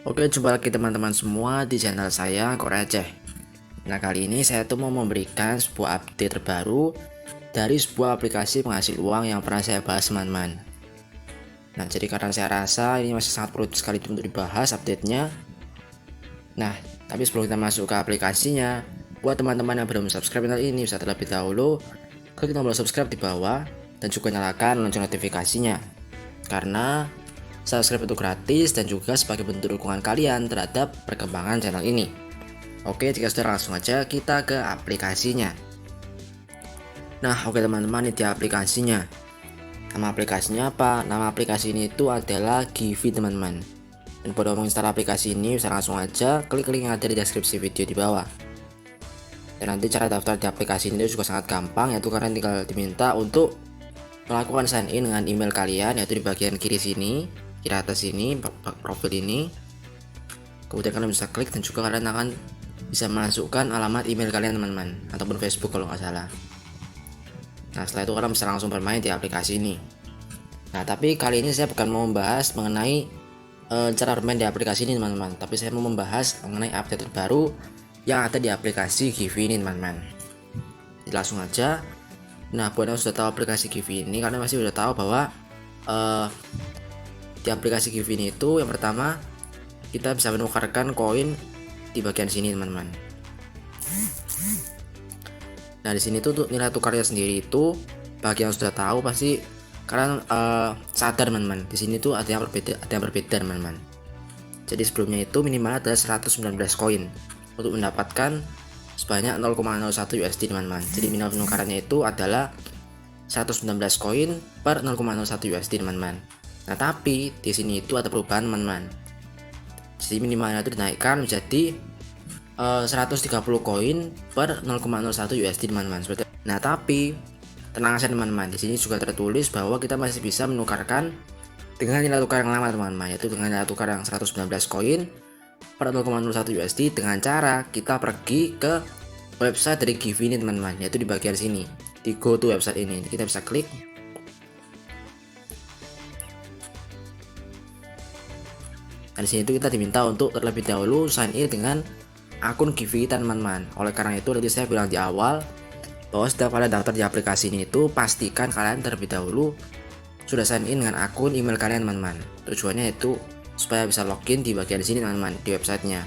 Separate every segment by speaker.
Speaker 1: Oke, jumpa lagi teman-teman semua di channel saya Kok Receh. Nah, kali ini saya tuh mau memberikan sebuah update terbaru dari sebuah aplikasi penghasil uang yang pernah saya bahas, teman-teman. Nah, jadi karena saya rasa ini masih sangat perlu sekali untuk dibahas update-nya. Nah, tapi sebelum kita masuk ke aplikasinya, buat teman-teman yang belum subscribe channel ini bisa terlebih dahulu klik tombol subscribe di bawah dan juga nyalakan lonceng notifikasinya. Karena subscribe itu gratis dan juga sebagai bentuk dukungan kalian terhadap perkembangan channel ini. Oke, jika sudah langsung aja kita ke aplikasinya. Nah, oke teman-teman, ini dia aplikasinya. Nama aplikasinya apa? Nama aplikasi ini itu adalah Givi, teman-teman. Dan buat menginstal aplikasi ini bisa langsung aja klik link yang ada di deskripsi video di bawah. Dan nanti cara daftar di aplikasi ini juga sangat gampang, yaitu kalian tinggal diminta untuk melakukan sign in dengan email kalian, yaitu di bagian kiri sini, kiri atas ini, profil ini. Kemudian kalian bisa klik dan juga kalian akan bisa masukkan alamat email kalian, teman-teman, ataupun Facebook kalau nggak salah. Nah, setelah itu kalian bisa langsung bermain di aplikasi ini. Nah, tapi kali ini saya bukan mau membahas mengenai cara bermain di aplikasi ini, teman-teman, tapi saya mau membahas mengenai update terbaru yang ada di aplikasi Givi ini, teman-teman. Jadi langsung aja. Nah, buat yang sudah tahu aplikasi Givi ini, kalian pasti sudah tahu bahwa di aplikasi Givi ini itu yang pertama kita bisa menukarkan koin di bagian sini, teman-teman. Nah, di sini tuh untuk nilai tukarnya sendiri itu bagi yang sudah tahu pasti kalian sadar, teman-teman. Di sini tuh ada yang berbeda, teman-teman. Jadi sebelumnya itu minimal adalah 119 koin untuk mendapatkan sebanyak 0,01 USD, teman-teman. Jadi minimal penukarannya itu adalah 119 koin per 0,01 USD, teman-teman. Nah, tapi di sini itu ada perubahan, teman-teman. Jadi minimalnya itu dinaikkan menjadi 130 koin per 0,01 USD, teman-teman. Nah, tapi tenang saja, teman-teman. Di sini juga tertulis bahwa kita masih bisa menukarkan dengan nilai tukar yang lama, teman-teman, yaitu dengan nilai tukar yang 119 koin per 0,01 USD dengan cara kita pergi ke website dari Givi ini, teman-teman, yaitu di bagian sini, di go to website ini. Kita bisa klik. Dan di sini itu kita diminta untuk terlebih dahulu sign in dengan akun Givi, teman-teman. Oleh karena itu tadi saya bilang di awal bahwa setiap kalian daftar di aplikasi ini itu pastikan kalian terlebih dahulu sudah sign in dengan akun email kalian, teman-teman. Tujuannya itu supaya bisa login di bagian sini, teman-teman, di websitenya.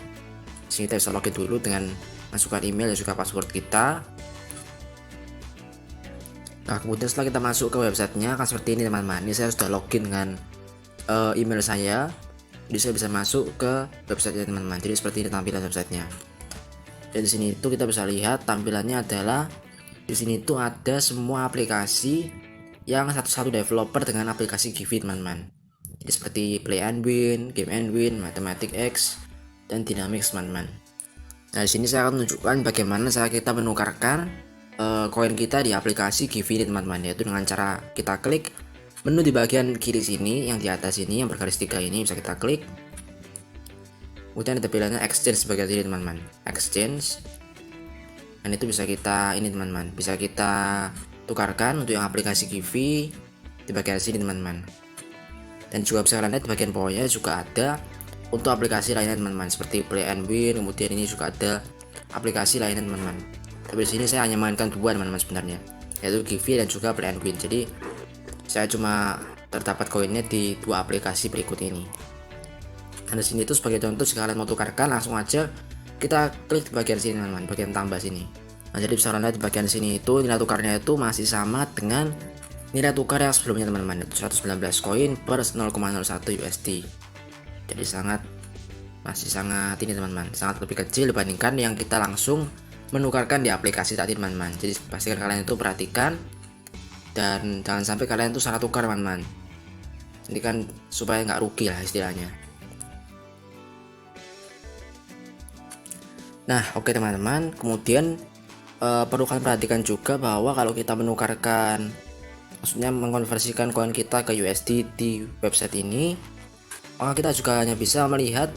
Speaker 1: Di sini kita bisa login dulu dengan masukkan email dan juga password kita. Nah, kemudian setelah kita masuk ke websitenya akan seperti ini, teman-teman. Ini saya sudah login dengan email saya. Jadi saya bisa masuk ke websitenya, teman-teman. Jadi seperti ini tampilan websitenya. Dan di sini itu kita bisa lihat tampilannya adalah di sini itu ada semua aplikasi yang satu-satu developer dengan aplikasi Givi, teman-teman. Jadi seperti Play and Win, Game and Win, Mathematic X, dan Dynamics, teman-teman. Nah, di sini saya akan menunjukkan bagaimana cara kita menukarkan koin kita di aplikasi Givi ini, teman-teman, yaitu dengan cara kita klik menu di bagian kiri sini yang di atas ini yang bergaris 3 ini, bisa kita klik. Kemudian ada pilihannya exchange sebagai ini, teman-teman, exchange. Dan itu bisa kita ini, teman-teman, bisa kita tukarkan untuk yang aplikasi Givi di bagian sini, teman-teman. Dan juga bisa kalian lihat di bagian bawahnya juga ada untuk aplikasi lainnya, teman-teman, seperti Play and Win. Kemudian ini juga ada aplikasi lainnya, teman-teman. Tapi di sini saya hanya mainkan dua, teman-teman, sebenarnya, yaitu Givi dan juga Play and Win. Jadi saya cuma terdapat koinnya di dua aplikasi berikut ini. Dan di sini itu sebagai contoh, jika kalian mau tukarkan langsung aja kita klik di bagian sini, teman-teman, bagian tambah sini. Nah, jadi bisa kalian lihat di bagian sini itu nilai tukarnya itu masih sama dengan nilai tukar yang sebelumnya, teman-teman, itu 119 koin per 0,01 USD. Jadi masih sangat ini, teman-teman, sangat lebih kecil dibandingkan yang kita langsung menukarkan di aplikasi tadi, teman-teman. Jadi pastikan kalian itu perhatikan dan jangan sampai kalian itu salah tukar, teman-teman. Ini kan supaya nggak rugi lah istilahnya. Nah, oke, teman-teman, kemudian perlu kalian perhatikan juga bahwa kalau kita menukarkan, maksudnya mengkonversikan koin kita ke USD di website ini, maka kita juga hanya bisa melihat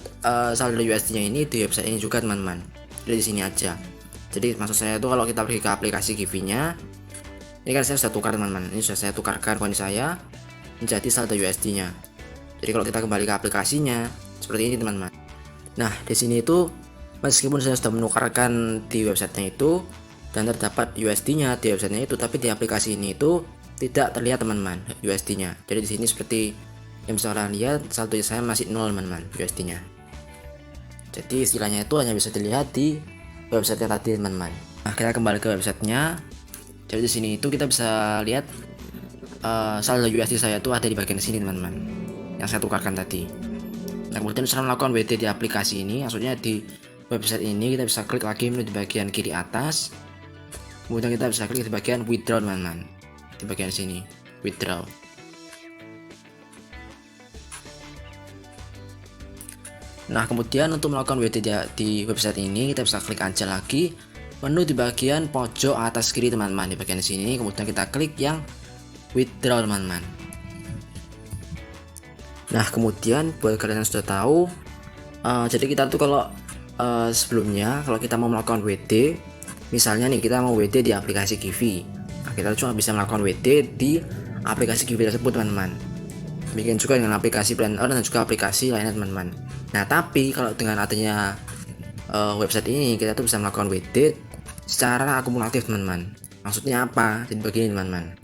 Speaker 1: saldo USD-nya ini di website ini juga, teman-teman. Jadi di sini aja. Jadi maksud saya itu kalau kita pergi ke aplikasi Givi-nya, ini kan saya sudah tukar, teman-teman. Ini sudah saya tukarkan koin saya menjadi saldo USD-nya. Jadi kalau kita kembali ke aplikasinya seperti ini, teman-teman. Nah, di sini itu meskipun saya sudah menukarkan di websitenya itu dan terdapat USD-nya di websitenya itu, tapi di aplikasi ini itu tidak terlihat teman-teman USD-nya. Jadi di sini seperti yang bisa kalian lihat, saldo saya masih 0 teman-teman USD-nya. Jadi istilahnya itu hanya bisa dilihat di websitenya tadi teman-teman. Nah, kita kembali ke websitenya. Jadi di sini itu kita bisa lihat saldo USD saya itu ada di bagian sini teman-teman, yang saya tukarkan tadi. Nah, kemudian setelah melakukan WD di aplikasi ini, maksudnya di website ini, kita bisa klik lagi menu di bagian kiri atas. Kemudian kita bisa klik di bagian withdraw teman-teman, di bagian sini withdraw. Nah, kemudian untuk melakukan WD di website ini, kita bisa klik aja lagi menu di bagian pojok atas kiri teman-teman, di bagian sini. Kemudian kita klik yang withdraw teman-teman. Nah, kemudian buat kalian yang sudah tahu, jadi kita tuh kalau sebelumnya kalau kita mau melakukan WD, misalnya nih kita mau WD di aplikasi Givi, nah, kita cuma bisa melakukan WD di aplikasi Givi tersebut teman-teman. Demikian juga dengan aplikasi Plan Earn dan juga aplikasi lainnya teman-teman. Nah, tapi kalau dengan adanya website ini, kita tuh bisa melakukan WD secara akumulatif teman-teman. Maksudnya apa? Jadi begini teman-teman.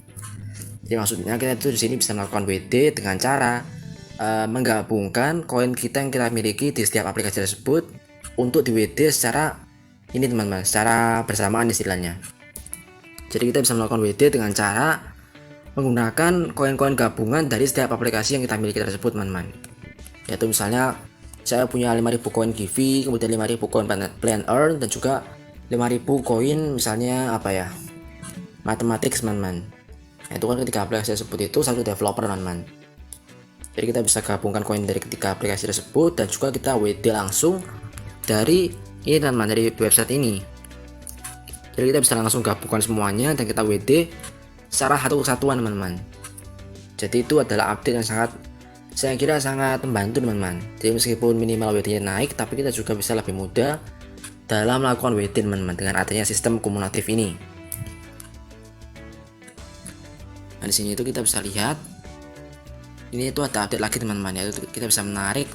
Speaker 1: Jadi maksudnya kita tuh di sini bisa melakukan WD dengan cara menggabungkan koin kita yang kita miliki di setiap aplikasi tersebut untuk di WD secara ini teman-teman, secara bersamaan istilahnya. Jadi kita bisa melakukan WD dengan cara menggunakan koin-koin gabungan dari setiap aplikasi yang kita miliki tersebut teman-teman. Yaitu misalnya saya punya 5.000 koin Givi, kemudian 5.000 koin Plan Earn, dan juga 5.000 koin misalnya apa ya, Mathematics teman-teman. Nah, itu kan ketika aplikasi tersebut itu satu developer teman-teman. Jadi kita bisa gabungkan koin dari ketiga aplikasi tersebut dan juga kita WD langsung dari ini teman-teman, dari website ini. Jadi kita bisa langsung gabungkan semuanya dan kita WD secara satu kesatuan teman-teman. Jadi itu adalah update yang sangat, saya kira sangat membantu teman-teman. Jadi meskipun minimal WD-nya naik, tapi kita juga bisa lebih mudah dalam melakukan WD teman-teman dengan adanya sistem kumulatif ini. Nah, di sini itu kita bisa lihat ini itu ada update lagi teman-teman, yaitu kita bisa menarik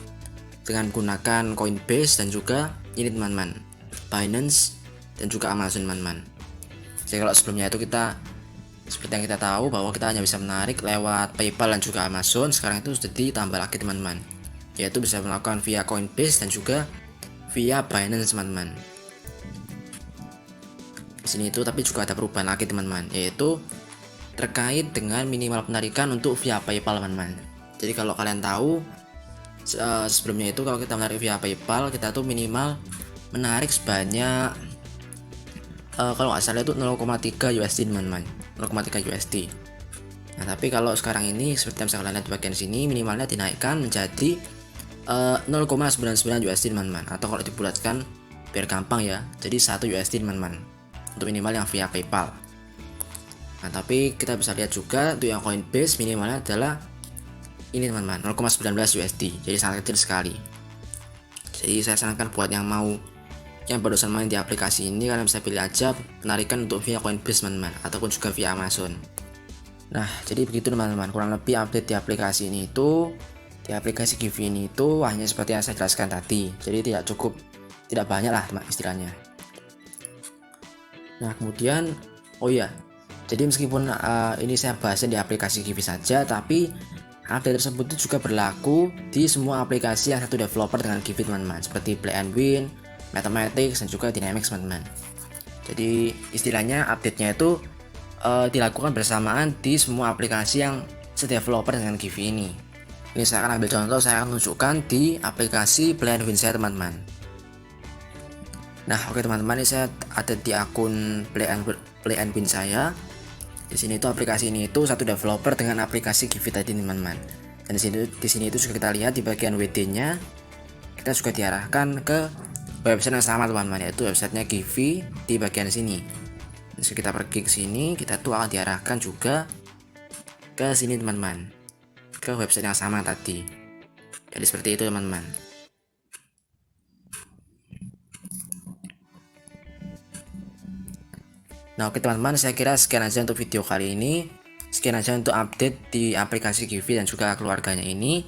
Speaker 1: dengan menggunakan Coinbase dan juga ini teman-teman, Binance dan juga Amazon teman-teman. Jadi kalau sebelumnya itu kita seperti yang kita tahu bahwa kita hanya bisa menarik lewat PayPal dan juga Amazon, sekarang itu sudah ditambah lagi teman-teman, yaitu bisa melakukan via Coinbase dan juga via Binance teman-teman. Di sini itu tapi juga ada perubahan lagi teman-teman, yaitu terkait dengan minimal penarikan untuk via PayPal teman-teman. Jadi kalau kalian tahu sebelumnya itu kalau kita menarik via PayPal, kita tuh minimal menarik sebanyak kalau nggak salah itu 0,3 USD teman-teman, 0,3 USD. Nah, tapi kalau sekarang ini seperti yang bisa kalian lihat di bagian sini, minimalnya dinaikkan menjadi 0,99 USD teman-teman, atau kalau dibulatkan biar gampang ya, jadi 1 USD teman-teman untuk minimal yang via PayPal. Nah, tapi kita bisa lihat juga untuk yang Coinbase minimalnya adalah ini teman-teman, 0,19 USD, jadi sangat kecil sekali. Jadi saya sarankan buat yang mau yang barusan main di aplikasi ini, kalian bisa pilih aja penarikan untuk via Coinbase teman-teman, ataupun juga via Amazon. Nah, jadi begitu teman-teman, kurang lebih update di aplikasi ini itu, di aplikasi Givi ini itu hanya seperti yang saya jelaskan tadi. Jadi tidak banyak lah istilahnya. Nah, kemudian oh ya, jadi meskipun ini saya bahasnya di aplikasi Givi saja, tapi update tersebut itu juga berlaku di semua aplikasi yang satu developer dengan Givi teman-teman, seperti Play and Win, Mathematics, dan juga Dynamics teman-teman. Jadi istilahnya update-nya itu dilakukan bersamaan di semua aplikasi yang sedeveloper dengan Givi ini. Ini saya akan ambil contoh, saya akan tunjukkan di aplikasi Play and Win saya teman-teman. Nah, oke teman-teman, ini saya ada di akun Play and Win saya. Di sini itu aplikasi ini itu satu developer dengan aplikasi Givi tadi teman-teman. Dan di sini itu juga kita lihat di bagian WD-nya kita juga diarahkan ke website yang sama teman-teman, yaitu websitenya Givi di bagian sini. Jadi kita pergi ke sini, kita tuh akan diarahkan juga ke sini teman-teman, ke website yang sama tadi. Jadi seperti itu teman-teman. Nah, oke teman-teman, saya kira sekian aja untuk video kali ini. Sekian aja untuk update di aplikasi Givi dan juga keluarganya ini.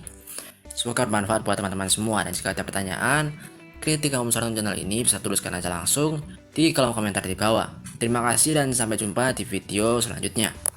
Speaker 1: Semoga bermanfaat buat teman-teman semua, dan jika ada pertanyaan Kritik kamu saran channel ini bisa tuliskan aja langsung di kolom komentar di bawah. Terima kasih dan sampai jumpa di video selanjutnya.